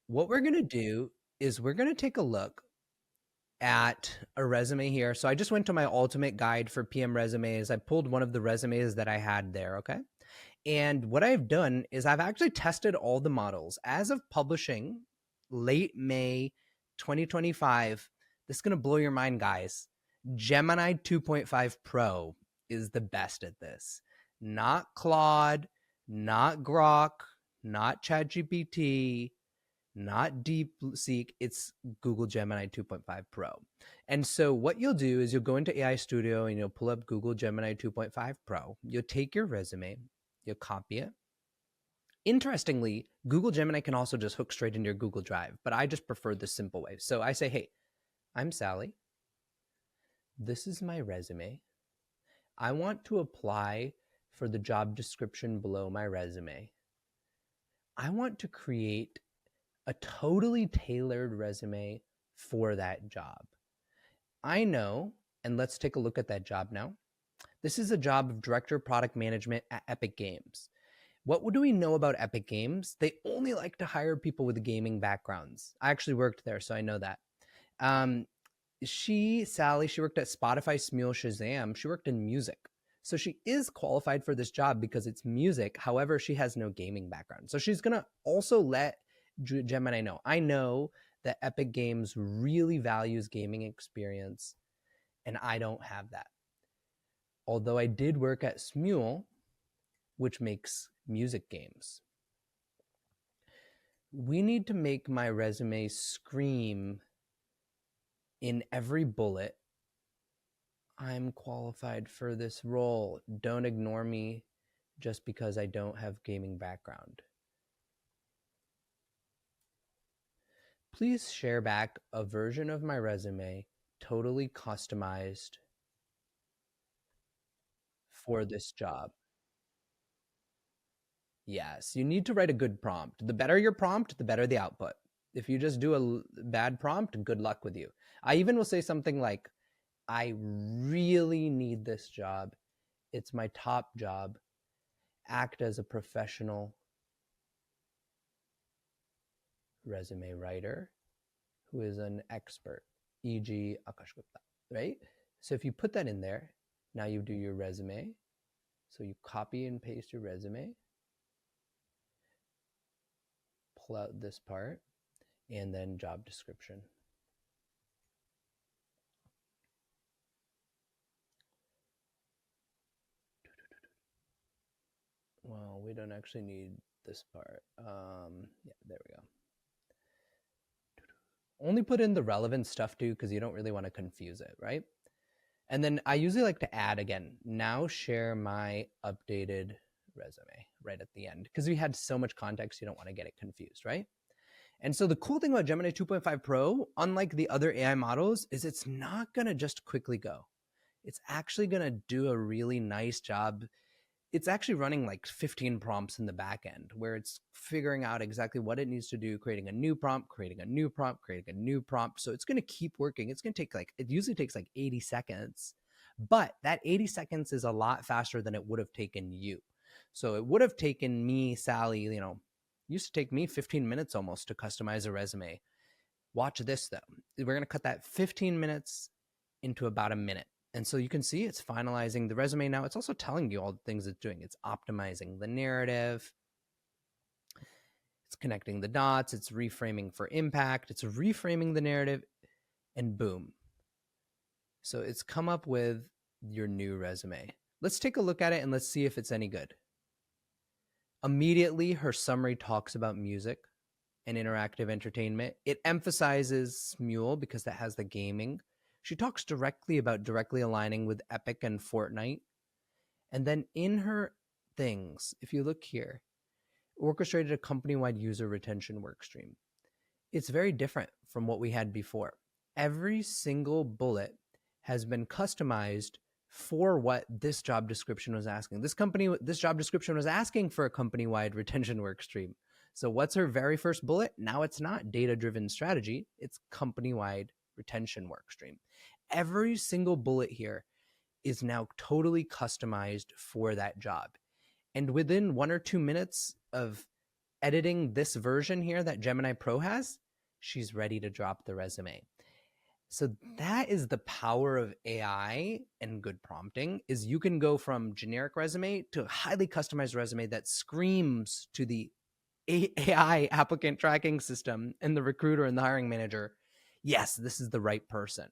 What we're going to do is we're going to take a look at a resume here. So I just went to my ultimate guide for PM resumes. I pulled one of the resumes that I had there, okay? And what I've done is I've actually tested all the models. As of publishing late May 2025, this is going to blow your mind, guys. Gemini 2.5 Pro is the best at this. Not Claude, not Grok, not ChatGPT, not DeepSeek. It's Google Gemini 2.5 Pro. And so what you'll do is you'll go into AI Studio and you'll pull up Google Gemini 2.5 Pro. You'll take your resume, you'll copy it. Interestingly, Google Gemini can also just hook straight into your Google Drive, but I just prefer the simple way. So I say, hey, I'm Sally. This is my resume. I want to apply for the job description below my resume. I want to create a totally tailored resume for that job. I know, and let's take a look at that job now. This is a job of Director of Product Management at Epic Games. What do we know about Epic Games? They only like to hire people with gaming backgrounds. I actually worked there, so I know that. Sally, she worked at Spotify, Smule, Shazam. She worked in music. So she is qualified for this job because it's music. However, she has no gaming background. So she's going to also let Gemini know. I know that Epic Games really values gaming experience, and I don't have that. Although I did work at Smule, which makes music games. We need to make my resume scream in every bullet, I'm qualified for this role. Don't ignore me just because I don't have gaming background. Please share back a version of my resume totally customized for this job. Yes, you need to write a good prompt. The better your prompt, the better the output. If you just do a bad prompt, good luck with you. I even will say something like, I really need this job. It's my top job. Act as a professional resume writer who is an expert, e.g. Akash Gupta, right? So if you put that in there, now you do your resume. So you copy and paste your resume, pull out this part, and then job description. Well, we don't actually need this part. Yeah, there we go. Only put in the relevant stuff too, because you don't really want to confuse it, right? And then I usually like to add again, now share my updated resume right at the end, because we had so much context, you don't want to get it confused, right? And so the cool thing about Gemini 2.5 Pro, unlike the other AI models, is it's not going to just quickly go. It's actually going to do a really nice job. It's actually running like 15 prompts in the back end where it's figuring out exactly what it needs to do, creating a new prompt, creating a new prompt, creating a new prompt. So it's going to keep working. It's going to take it usually takes like 80 seconds, but that 80 seconds is a lot faster than it would have taken you. So it would have taken me, Sally, used to take me 15 minutes almost to customize a resume. Watch this though. We're going to cut that 15 minutes into about a minute. And so you can see it's finalizing the resume now. It's also telling you all the things it's doing. It's optimizing the narrative. It's connecting the dots. It's reframing for impact. It's reframing the narrative, and boom. So it's come up with your new resume. Let's take a look at it and let's see if it's any good. Immediately, her summary talks about music and interactive entertainment. It emphasizes Smule because that has the gaming. She talks directly about directly aligning with Epic and Fortnite. And then in her things, if you look here, orchestrated a company-wide user retention workstream. It's very different from what we had before. Every single bullet has been customized for what this job description was asking. This job description was asking for a company-wide retention workstream. So what's her very first bullet? Now it's not data-driven strategy, it's company-wide retention workstream. Every single bullet here is now totally customized for that job. And within 1 or 2 minutes of editing this version here that Gemini Pro has, she's ready to drop the resume. So that is the power of AI and good prompting, is you can go from generic resume to a highly customized resume that screams to the AI applicant tracking system and the recruiter and the hiring manager, yes, this is the right person.